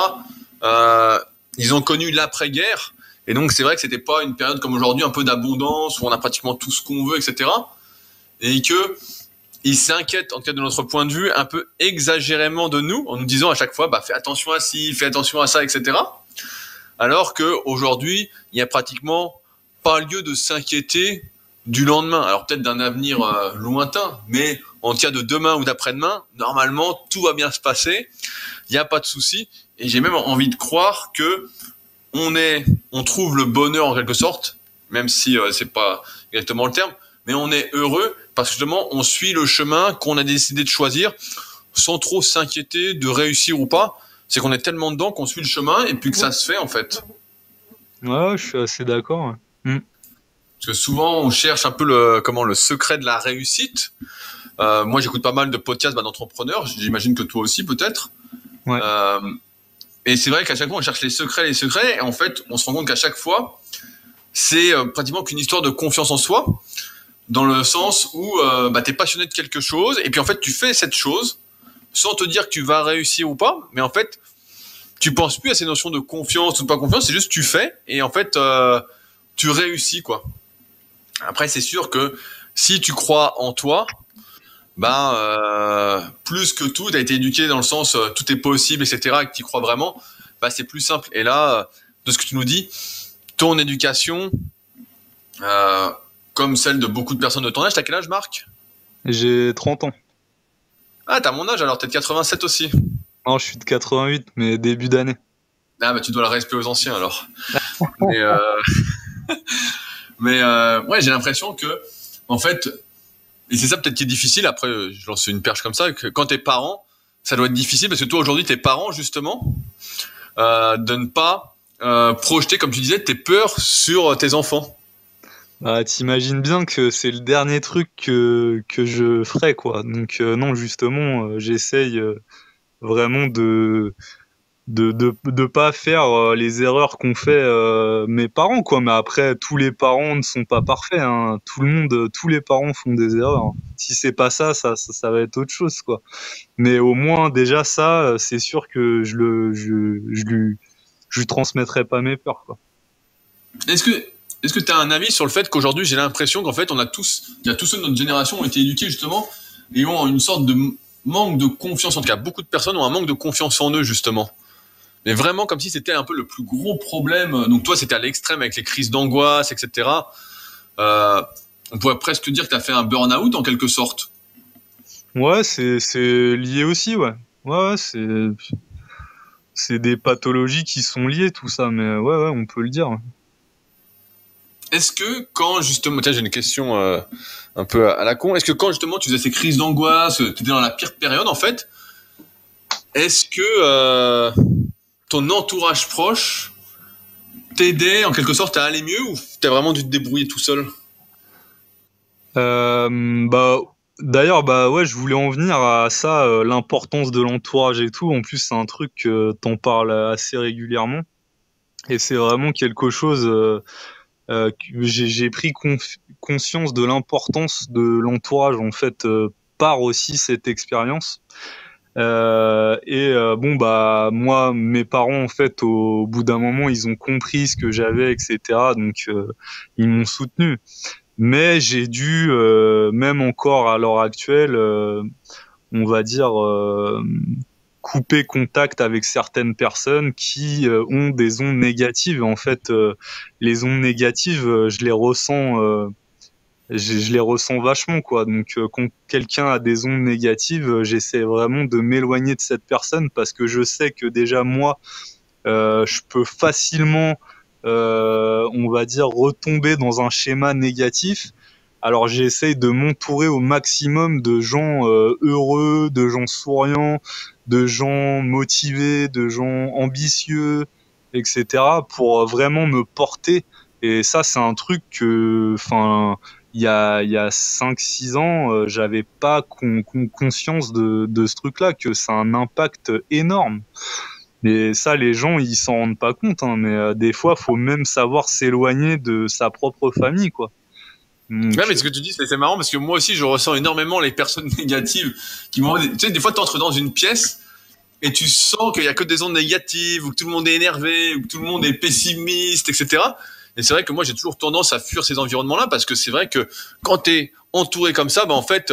Ils ont connu l'après-guerre. Et donc, c'est vrai que c'était pas une période comme aujourd'hui, un peu d'abondance, où on a pratiquement tout ce qu'on veut, etc. Et que ils s'inquiètent, en tout cas de notre point de vue, un peu exagérément de nous, en nous disant à chaque fois, bah, fais attention à ci, fais attention à ça, etc. Alors qu'aujourd'hui, il n'y a pratiquement pas lieu de s'inquiéter du lendemain. Alors peut-être d'un avenir lointain, mais en cas de demain ou d'après-demain, normalement, tout va bien se passer, il n'y a pas de souci. Et j'ai même envie de croire que on trouve le bonheur en quelque sorte, même si c'est pas exactement le terme, mais on est heureux parce que justement, on suit le chemin qu'on a décidé de choisir sans trop s'inquiéter de réussir ou pas. C'est qu'on est tellement dedans qu'on suit le chemin et puis que ça se fait en fait.
Ouais, je suis assez d'accord. Ouais.
Parce que souvent, on cherche un peu le secret de la réussite. Moi, j'écoute pas mal de podcasts d'entrepreneurs. J'imagine que toi aussi, peut-être.
Ouais.
Euh, et c'est vrai qu'à chaque fois, on cherche les secrets. Et en fait, on se rend compte qu'à chaque fois, c'est pratiquement qu'une histoire de confiance en soi, dans le sens où t'es passionné de quelque chose, et puis en fait, tu fais cette chose sans te dire que tu vas réussir ou pas. Mais en fait, tu penses plus à ces notions de confiance ou de pas confiance. C'est juste tu fais, et en fait, tu réussis, quoi. Après, c'est sûr que si tu crois en toi, plus que tout, tu as été éduqué dans le sens tout est possible, etc., et que tu y crois vraiment, c'est plus simple. Et là, de ce que tu nous dis, ton éducation, euh, comme celle de beaucoup de personnes de ton âge, t'as quel âge, Marc?
J'ai 30 ans.
Ah, t'as mon âge, alors t'es de 87 aussi.
Non, je suis de 88, mais début d'année.
Ah, tu dois le respect aux anciens, alors. Mais, ouais, j'ai l'impression que, en fait, et c'est ça peut-être qui est difficile, après, je lance une perche comme ça, que quand t'es parent, ça doit être difficile, parce que toi, aujourd'hui, t'es parent, justement, de ne pas projeter, comme tu disais, tes peurs sur tes enfants.
Bah, t'imagines bien que c'est le dernier truc que je ferais, quoi. Donc, non, justement, j'essaye vraiment de pas faire les erreurs qu'ont fait mes parents, quoi. Mais après, tous les parents ne sont pas parfaits, hein. Tout le monde, tous les parents font des erreurs, hein. Si c'est pas ça va être autre chose, quoi. Mais au moins, déjà, ça, c'est sûr que je lui transmettrai pas mes peurs, quoi.
Est-ce que est-ce que tu as un avis sur le fait qu'aujourd'hui, j'ai l'impression qu'en fait, il y a tous ceux de notre génération ont été éduqués justement et ont une sorte de manque de confiance. En tout cas, beaucoup de personnes ont un manque de confiance en eux justement. Mais vraiment comme si c'était un peu le plus gros problème. Donc toi, c'était à l'extrême avec les crises d'angoisse, etc. Euh, on pourrait presque dire que tu as fait un burn-out en quelque sorte.
Ouais, c'est lié aussi, ouais. Ouais, c'est des pathologies qui sont liées, tout ça, mais ouais, on peut le dire.
Est-ce que quand justement, tiens, j'ai une question un peu à la con. Est-ce que quand justement tu faisais ces crises d'angoisse, tu étais dans la pire période en fait, est-ce que ton entourage proche t'aidait en quelque sorte à aller mieux ou t'as vraiment dû te débrouiller tout seul?
Bah, d'ailleurs, bah ouais, je voulais en venir à ça, l'importance de l'entourage et tout. En plus, c'est un truc que t'en parles assez régulièrement, et c'est vraiment quelque chose que j'ai pris conscience de l'importance de l'entourage en fait par aussi cette expérience. Bon bah moi mes parents en fait au bout d'un moment ils ont compris ce que j'avais, etc., donc ils m'ont soutenu, mais j'ai dû même encore à l'heure actuelle on va dire couper contact avec certaines personnes qui ont des ondes négatives. En fait les ondes négatives je les ressens je les ressens vachement, quoi. Donc, quand quelqu'un a des ondes négatives, j'essaie vraiment de m'éloigner de cette personne parce que je sais que déjà moi, je peux facilement, on va dire, retomber dans un schéma négatif. Alors j'essaye de m'entourer au maximum de gens heureux, de gens souriants, de gens motivés, de gens ambitieux, etc. pour vraiment me porter. Et ça, c'est un truc que, enfin, il y a 5-6 ans, j'avais pas conscience de ce truc-là, que ça a un impact énorme. Et ça, les gens, ils s'en rendent pas compte, hein, mais des fois, faut même savoir s'éloigner de sa propre famille, quoi. Donc,
Ouais, mais ce que tu dis, c'est marrant parce que moi aussi, je ressens énormément les personnes négatives qui m'ont. Tu sais, des fois, tu entres dans une pièce et tu sens qu'il y a que des ondes négatives ou que tout le monde est énervé ou que tout le monde est pessimiste, etc. Et c'est vrai que moi, j'ai toujours tendance à fuir ces environnements-là parce que c'est vrai que quand t'es entouré comme ça, bah en fait,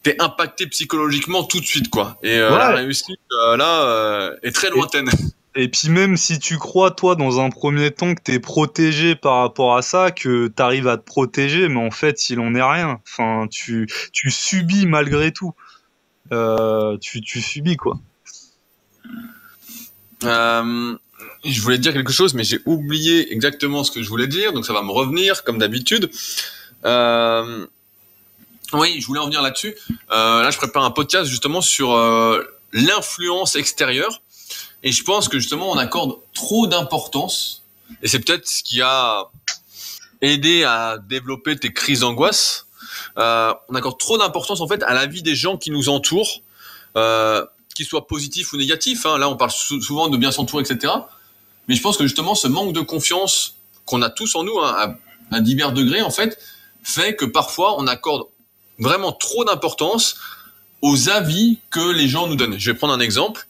t'es impacté psychologiquement tout de suite, quoi. Et la
ouais.
réussite là est très lointaine.
Et puis même si tu crois, toi, dans un premier temps, que t'es protégé par rapport à ça, que t'arrives à te protéger, mais en fait, il en est rien. Enfin, tu subis malgré tout. Tu subis, quoi.
Je voulais te dire quelque chose, mais j'ai oublié exactement ce que je voulais dire, donc ça va me revenir comme d'habitude. Oui, je voulais en venir là-dessus. Là, je prépare un podcast justement sur l'influence extérieure, et je pense que justement on accorde trop d'importance, et c'est peut-être ce qui a aidé à développer tes crises d'angoisse. On accorde trop d'importance en fait à la vie des gens qui nous entourent. Qu'ils soient positifs ou négatifs, hein. Là on parle souvent de bien s'entourer, etc. Mais je pense que justement ce manque de confiance qu'on a tous en nous, hein, à divers degrés en fait, fait que parfois on accorde vraiment trop d'importance aux avis que les gens nous donnent. Je vais prendre un exemple.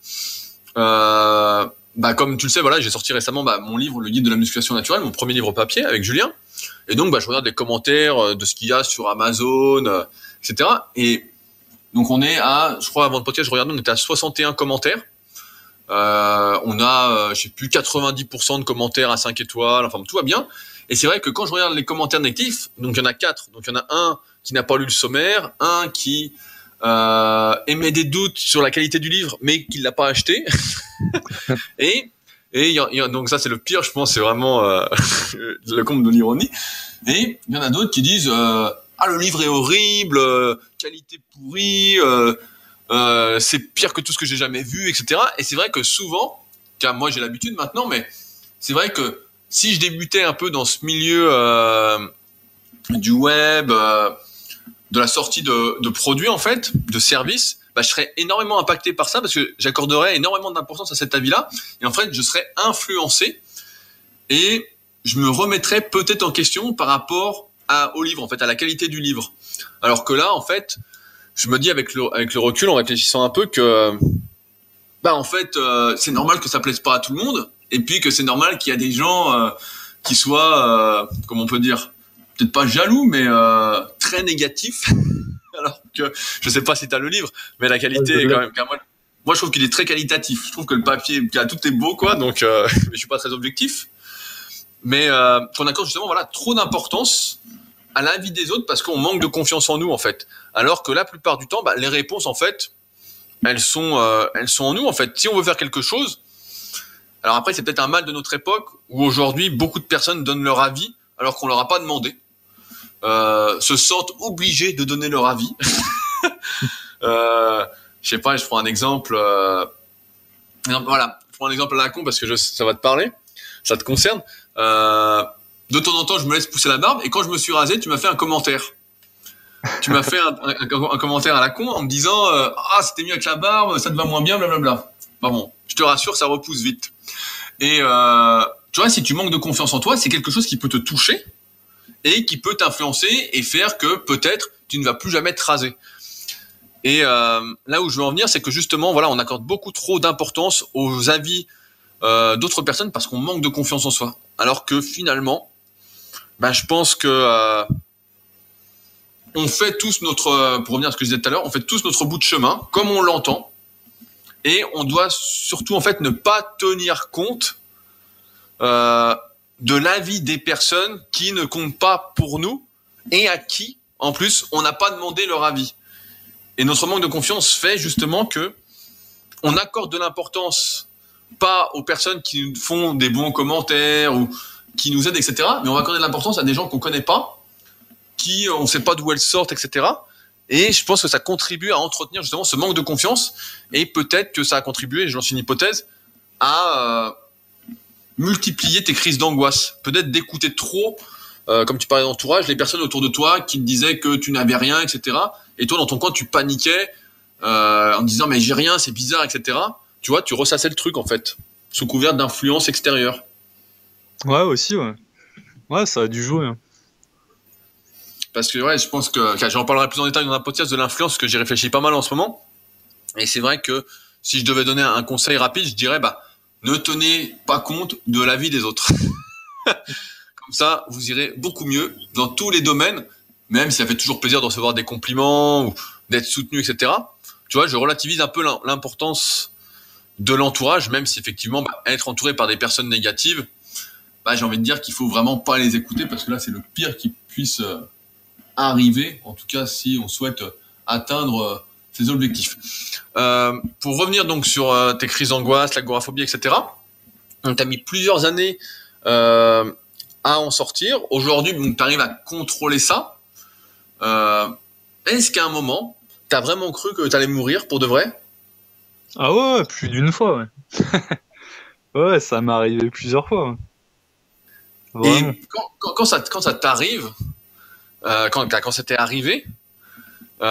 Comme tu le sais, voilà, j'ai sorti récemment mon livre, le guide de la musculation naturelle, mon premier livre papier avec Julien. Et donc je regarde les commentaires de ce qu'il y a sur Amazon, etc. Et donc on est à, je crois avant le podcast, je regardais, on était à 61 commentaires. On a, je sais plus, 90% de commentaires à 5 étoiles, enfin tout va bien. Et c'est vrai que quand je regarde les commentaires négatifs, donc il y en a 4. Donc il y en a un qui n'a pas lu le sommaire, un qui émet des doutes sur la qualité du livre, mais qui l'a pas acheté. et donc ça c'est le pire, je pense, c'est vraiment le comble de l'ironie. Et il y en a d'autres qui disent le livre est horrible, qualité pourrie, c'est pire que tout ce que j'ai jamais vu, etc. Et c'est vrai que souvent, car moi j'ai l'habitude maintenant, mais c'est vrai que si je débutais un peu dans ce milieu du web, de la sortie de produits en fait, de services, je serais énormément impacté par ça parce que j'accorderais énormément d'importance à cet avis-là et en fait je serais influencé et je me remettrais peut-être en question par rapport au livre, en fait, à la qualité du livre. Alors que là, en fait, je me dis avec le recul, en réfléchissant un peu, que en fait, c'est normal que ça plaise pas à tout le monde, et puis que c'est normal qu'il y a des gens qui soient, comment on peut dire, peut-être pas jaloux, mais très négatifs. Alors que je sais pas si tu as le livre, mais la qualité est quand même. Moi, je trouve qu'il est très qualitatif. Je trouve que le papier, tout est beau, quoi. Donc, je suis pas très objectif. Mais qu'on accorde justement trop d'importance à l'avis des autres parce qu'on manque de confiance en nous en fait. Alors que la plupart du temps, les réponses en fait, elles sont en nous en fait. Si on veut faire quelque chose, alors après c'est peut-être un mal de notre époque où aujourd'hui beaucoup de personnes donnent leur avis alors qu'on leur a pas demandé, se sentent obligés de donner leur avis. Je sais pas, je prends un exemple. Je prends un exemple à la con parce que ça va te parler, ça te concerne. De temps en temps, je me laisse pousser la barbe et quand je me suis rasé, tu m'as fait un commentaire. Tu m'as fait un commentaire à la con en me disant c'était mieux avec la barbe, ça te va moins bien, blablabla. Bon, je te rassure, ça repousse vite. Et tu vois, si tu manques de confiance en toi, c'est quelque chose qui peut te toucher et qui peut t'influencer et faire que peut-être tu ne vas plus jamais te raser. Et là où je veux en venir, c'est que justement, on accorde beaucoup trop d'importance aux avis d'autres personnes parce qu'on manque de confiance en soi. Alors que finalement, je pense que on fait tous notre, pour revenir à ce que je disais tout à l'heure, on fait tous notre bout de chemin comme on l'entend, et on doit surtout en fait ne pas tenir compte de l'avis des personnes qui ne comptent pas pour nous et à qui, en plus, on n'a pas demandé leur avis. Et notre manque de confiance fait justement que on accorde de l'importance pas aux personnes qui nous font des bons commentaires ou qui nous aident, etc. Mais on va accorder de l'importance à des gens qu'on connaît pas, qui on ne sait pas d'où elles sortent, etc. Et je pense que ça contribue à entretenir justement ce manque de confiance. Et peut-être que ça a contribué, j'en suis une hypothèse, à multiplier tes crises d'angoisse. Peut-être d'écouter trop, comme tu parlais d'entourage, les personnes autour de toi qui te disaient que tu n'avais rien, etc. Et toi, dans ton coin, tu paniquais en te disant mais j'ai rien, c'est bizarre, etc. Tu vois, tu ressassais le truc en fait, sous couvert d'influence extérieure.
Ouais, aussi, ouais. Ouais, ça a dû jouer. Hein.
Parce que ouais, je pense que j'en parlerai plus en détail dans un podcast de l'influence, parce que j'y réfléchis pas mal en ce moment. Et c'est vrai que si je devais donner un conseil rapide, je dirais ne tenez pas compte de l'avis des autres. Comme ça, vous irez beaucoup mieux dans tous les domaines, même si ça fait toujours plaisir de recevoir des compliments ou d'être soutenu, etc. Tu vois, je relativise un peu l'importance de l'entourage, même si effectivement, être entouré par des personnes négatives, j'ai envie de dire qu'il faut vraiment pas les écouter, parce que là, c'est le pire qui puisse arriver, en tout cas si on souhaite atteindre ses objectifs. Pour revenir donc sur tes crises d'angoisse, l'agoraphobie, etc., on t'a mis plusieurs années à en sortir. Aujourd'hui, tu arrives à contrôler ça. Est-ce qu'à un moment, tu as vraiment cru que tu allais mourir pour de vrai ?
Ah ouais, plus d'une fois, ouais. Ouais, ça m'est arrivé plusieurs fois. Ouais.
Et quand ça t'arrive, quand ça t'est arrivé, il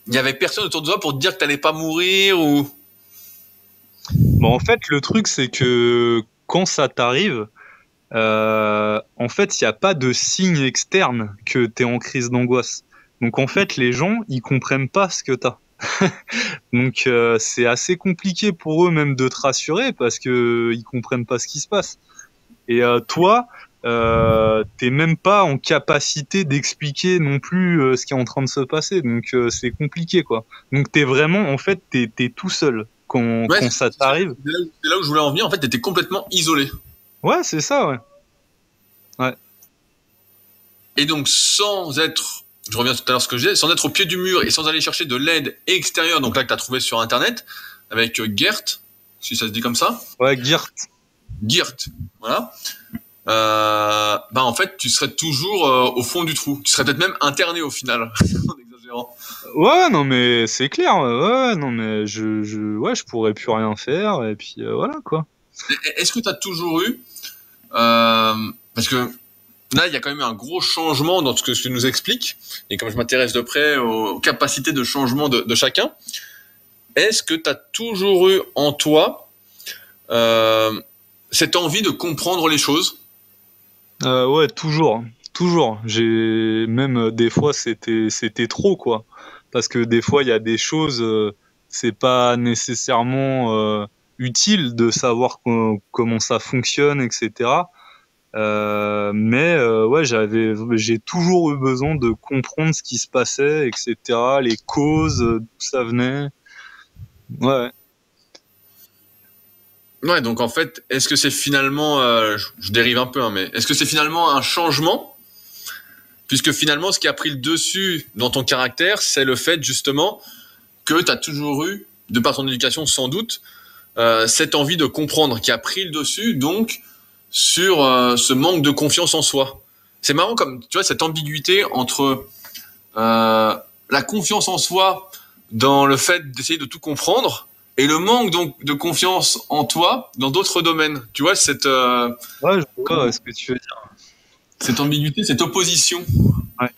y avait personne autour de toi pour te dire que t'allais pas mourir ou...
Bon, en fait, le truc, c'est que quand ça t'arrive, en fait, il n'y a pas de signe externe que t'es en crise d'angoisse. Donc, en fait, les gens, ils comprennent pas ce que t'as. Donc, c'est assez compliqué pour eux même de te rassurer parce que ils comprennent pas ce qui se passe. Et toi, t'es même pas en capacité d'expliquer non plus ce qui est en train de se passer. Donc, c'est compliqué, quoi. Donc, t'es vraiment, en fait, t'es tout seul quand ça t'arrive.
C'est là où je voulais en venir. En fait, t'étais complètement isolé.
Ouais, c'est ça, ouais. Ouais.
Et donc, sans être, je reviens tout à l'heure à ce que je disais, sans être au pied du mur et sans aller chercher de l'aide extérieure, donc là que tu as trouvé sur Internet, avec Gert, si ça se dit comme ça.
Ouais, Gert,
voilà. En fait, tu serais toujours au fond du trou. Tu serais peut-être même interné au final, en exagérant.
Ouais, non, mais c'est clair. Ouais, non, mais je pourrais plus rien faire, et puis voilà, quoi.
Est-ce que tu as toujours eu, parce que là, il y a quand même un gros changement dans ce que tu nous expliques, et comme je m'intéresse de près aux capacités de changement de chacun, est-ce que tu as toujours eu en toi cette envie de comprendre les choses ?
Ouais, toujours. J'ai même des fois c'était trop, quoi. Parce que des fois il y a des choses, c'est pas nécessairement utile de savoir comment ça fonctionne, etc. Mais ouais, j'ai toujours eu besoin de comprendre ce qui se passait, etc. Les causes, d'où ça venait. Ouais.
Ouais, donc en fait, est-ce que c'est finalement, je dérive un peu, hein, mais est-ce que c'est finalement un changement ? Puisque finalement, ce qui a pris le dessus dans ton caractère, c'est le fait justement que tu as toujours eu, de par ton éducation sans doute, cette envie de comprendre qui a pris le dessus, donc sur ce manque de confiance en soi. C'est marrant comme, tu vois, cette ambiguïté entre la confiance en soi dans le fait d'essayer de tout comprendre et le manque donc de confiance en toi dans d'autres domaines. Tu vois, cette...
Ouais, je vois ce que tu veux dire.
Cette ambiguïté, cette opposition.
Ouais.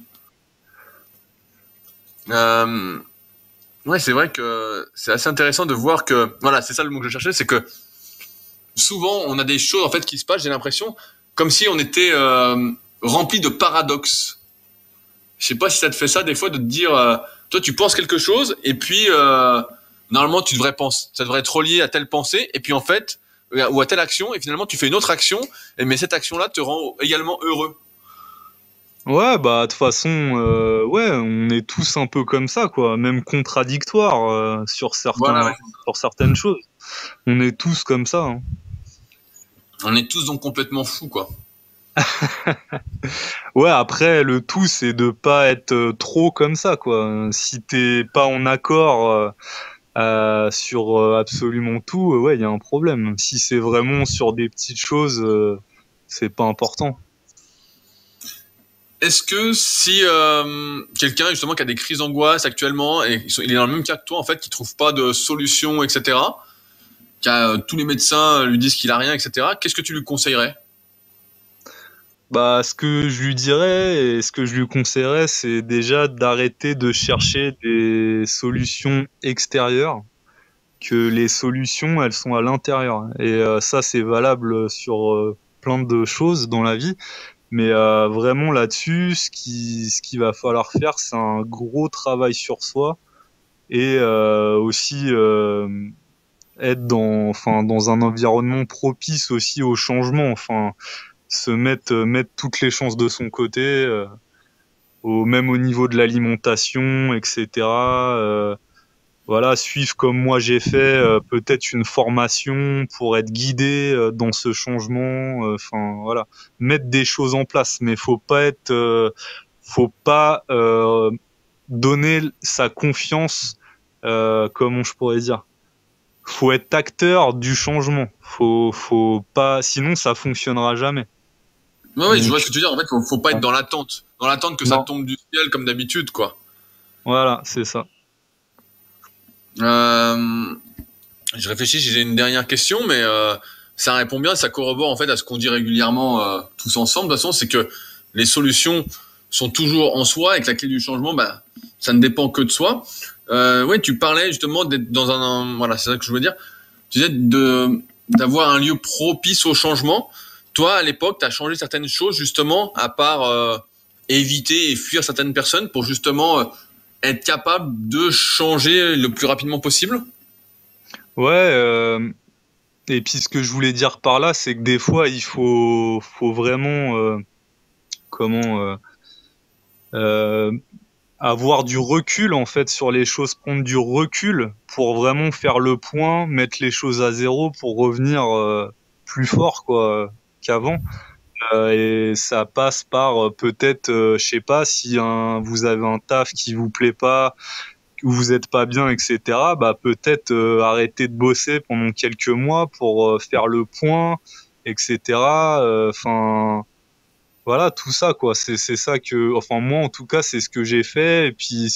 Ouais, c'est vrai que c'est assez intéressant de voir que, voilà, c'est ça le mot que je cherchais, c'est que souvent on a des choses en fait qui se passent, j'ai l'impression, comme si on était rempli de paradoxes. Je sais pas si ça te fait ça des fois de te dire, toi tu penses quelque chose et puis normalement tu devrais penser, ça devrait être relié à telle pensée et puis en fait ou à telle action et finalement tu fais une autre action mais cette action-là te rend également heureux.
Ouais, bah de toute façon, ouais, on est tous un peu comme ça, quoi, même contradictoires sur certaines choses. On est tous comme ça. Hein.
On est tous donc complètement fous, quoi.
Ouais, après, le tout, c'est de pas être trop comme ça, quoi. Si t'es pas en accord sur absolument tout, ouais, il y a un problème. Si c'est vraiment sur des petites choses, c'est pas important.
Est-ce que si quelqu'un justement qui a des crises d'angoisse actuellement et il est dans le même cas que toi en fait, qui trouve pas de solution, etc., tous les médecins lui disent qu'il a rien, etc., qu'est-ce que tu lui conseillerais?
Bah, ce que je lui dirais et ce que je lui conseillerais, c'est déjà d'arrêter de chercher des solutions extérieures, que les solutions, elles sont à l'intérieur. Et ça, c'est valable sur plein de choses dans la vie. Mais vraiment là-dessus, ce qui va falloir faire, c'est un gros travail sur soi et aussi être dans un environnement propice aussi au changement. Enfin, mettre toutes les chances de son côté, même au niveau de l'alimentation, etc. Voilà, suivre comme moi j'ai fait, peut-être une formation pour être guidé dans ce changement. Enfin voilà, mettre des choses en place, mais faut pas donner sa confiance, comment je pourrais dire. Faut être acteur du changement. Faut pas, sinon ça fonctionnera jamais.
Ouais, ouais, je vois
Donc
ce que tu veux dire. En fait, faut pas être dans l'attente que ça
non,
tombe du ciel comme d'habitude, quoi.
voilà, c'est ça.
Euh, je réfléchis si j'ai une dernière question, mais ça répond bien, ça corrobore en fait à ce qu'on dit régulièrement tous ensemble. De toute façon, c'est que les solutions sont toujours en soi et que la clé du changement, bah, ça ne dépend que de soi. Ouais, tu parlais justement d'être dans voilà, c'est ça que je voulais dire. Tu disais d'avoir un lieu propice au changement. Toi, à l'époque, tu as changé certaines choses justement, à part éviter et fuir certaines personnes pour justement être capable de changer le plus rapidement possible.
Ouais, et puis ce que je voulais dire par là, c'est que des fois, faut vraiment, comment, euh, avoir du recul en fait sur les choses, prendre du recul pour vraiment faire le point, mettre les choses à zéro pour revenir plus fort quoi qu'avant. Et ça passe par peut-être, je sais pas, si vous avez un taf qui vous plaît pas, où vous êtes pas bien, etc. Bah peut-être arrêter de bosser pendant quelques mois pour faire le point, etc. Enfin voilà tout ça quoi. C'est ça que, enfin moi en tout cas c'est ce que j'ai fait. Et puis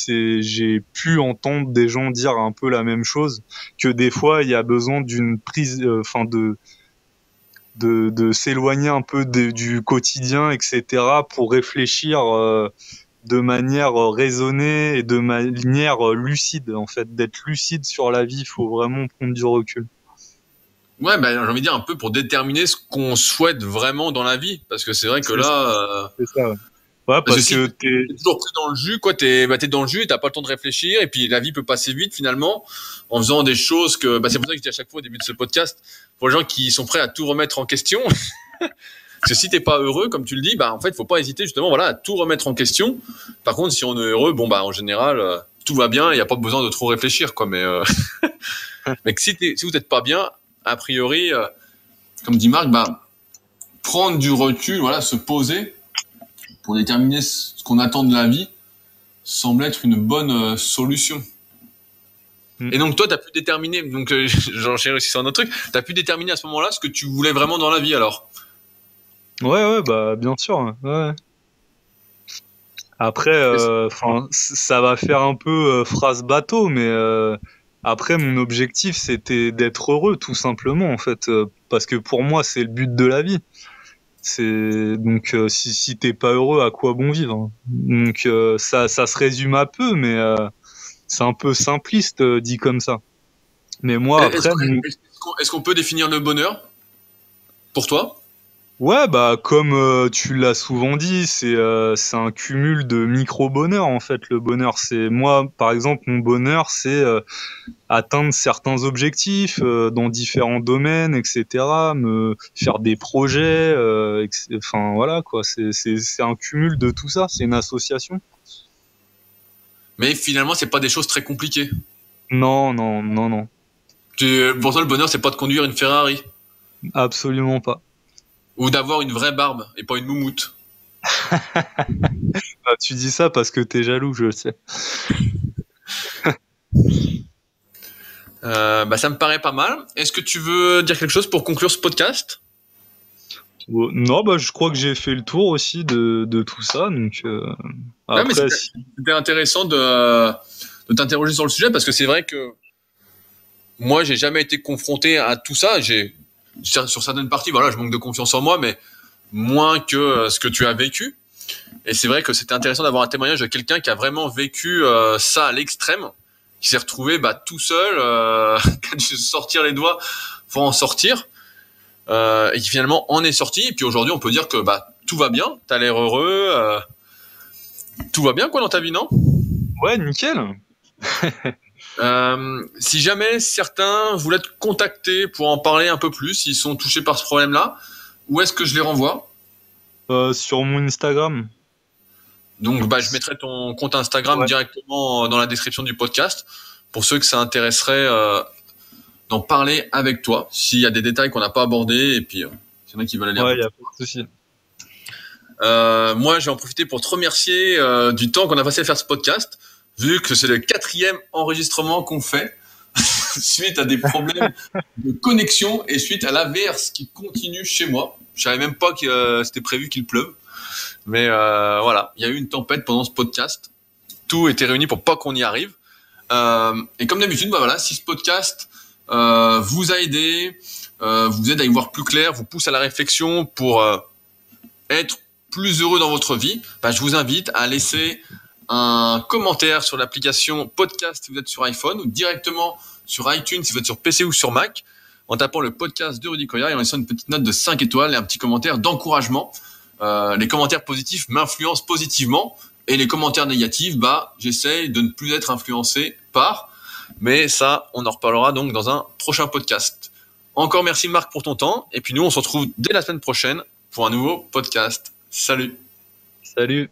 j'ai pu entendre des gens dire un peu la même chose, que des fois il y a besoin d'une prise, enfin de s'éloigner un peu du quotidien, etc., pour réfléchir de manière raisonnée et de manière lucide, en fait, d'être lucide sur la vie. Il faut vraiment prendre du recul.
Ouais, bah, j'ai envie de dire un peu pour déterminer ce qu'on souhaite vraiment dans la vie. Parce que c'est vrai que
C'est ça,
là,
c'est ça. Ouais, ouais
parce que
parce
si
que
t'es toujours pris dans le jus, quoi, t'es dans le jus, t'as pas le temps de réfléchir, et puis la vie peut passer vite finalement, en faisant des choses que, bah, c'est pour ça que je dis à chaque fois au début de ce podcast, pour les gens qui sont prêts à tout remettre en question. Parce que si t'es pas heureux, comme tu le dis, bah, en fait, faut pas hésiter justement, voilà, à tout remettre en question. Par contre, si on est heureux, bon, bah, en général, tout va bien, il n'y a pas besoin de trop réfléchir, quoi, mais que si vous n'êtes pas bien, a priori, comme dit Marc, bah, prendre du recul, voilà, se poser pour déterminer ce qu'on attend de la vie semble être une bonne solution.
Mm.
Et donc toi, tu as pu déterminer, donc j'enchaîne aussi sur un autre truc, tu as pu déterminer à ce moment-là ce que tu voulais vraiment dans la vie alors.
Ouais, ouais, bah bien sûr. Ouais. Ouais. Après, enfin, ça va faire un peu phrase bateau, mais après, mon objectif, c'était d'être heureux, tout simplement, en fait, parce que pour moi, c'est le but de la vie. C'est donc si t'es pas heureux, à quoi bon vivre, hein. Donc ça se résume à peu, mais c'est un peu simpliste dit comme ça. Mais moi,
Est-ce
après,
est-ce qu'on peut définir le bonheur pour toi?
ouais, bah comme tu l'as souvent dit, c'est un cumul de micro-bonheurs en fait. Le bonheur, c'est moi, par exemple, mon bonheur, c'est atteindre certains objectifs dans différents domaines, etc. Me faire des projets, enfin voilà quoi. C'est un cumul de tout ça. C'est une association.
Mais finalement, c'est pas des choses très compliquées.
Non, non, non, non,
Pour toi, le bonheur, c'est pas de conduire une Ferrari.
absolument pas.
Ou d'avoir une vraie barbe et pas une moumoute.
Ah, tu dis ça parce que t'es jaloux, je le sais.
Ça me paraît pas mal. Est-ce que tu veux dire quelque chose pour conclure ce podcast?
Non, je crois que j'ai fait le tour aussi de tout ça. Donc
Ouais, mais
après,
c'était intéressant de t'interroger sur le sujet parce que c'est vrai que moi, j'ai jamais été confronté à tout ça. Sur certaines parties, voilà, je manque de confiance en moi, mais moins que ce que tu as vécu. Et c'est vrai que c'était intéressant d'avoir un témoignage de quelqu'un qui a vraiment vécu ça à l'extrême, qui s'est retrouvé tout seul, qui a dû sortir les doigts pour en sortir, et qui finalement en est sorti. Et puis aujourd'hui, on peut dire que tout va bien, t'as l'air heureux, tout va bien quoi dans ta vie, non?
ouais, nickel.
Si jamais certains voulaient te contacter pour en parler un peu plus, s'ils sont touchés par ce problème-là, où est-ce que je les renvoie?
Sur mon Instagram.
Donc, je mettrai ton compte Instagram directement dans la description du podcast pour ceux que ça intéresserait d'en parler avec toi, s'il y a des détails qu'on n'a pas abordés et puis s'il y en a qui veulent aller un peu
Ouais, y a
plus.
pas de souci.
Moi, je vais en profiter pour te remercier du temps qu'on a passé à faire ce podcast, vu que c'est le 4e enregistrement qu'on fait suite à des problèmes de connexion et suite à l'averse qui continue chez moi. Je savais même pas que c'était prévu qu'il pleuve. Mais voilà, il y a eu une tempête pendant ce podcast. Tout était réuni pour pas qu'on y arrive. Et comme d'habitude, voilà, si ce podcast vous a aidé, vous aide à y voir plus clair, vous pousse à la réflexion pour être plus heureux dans votre vie, je vous invite à laisser un commentaire sur l'application podcast si vous êtes sur iPhone ou directement sur iTunes si vous êtes sur PC ou sur Mac en tapant le podcast de Rudy Koya et en laissant une petite note de 5 étoiles et un petit commentaire d'encouragement. Les commentaires positifs m'influencent positivement et les commentaires négatifs, j'essaye de ne plus être influencé par. Mais ça, on en reparlera donc dans un prochain podcast. Encore merci Marc pour ton temps et puis nous on se retrouve dès la semaine prochaine pour un nouveau podcast. Salut.
Salut.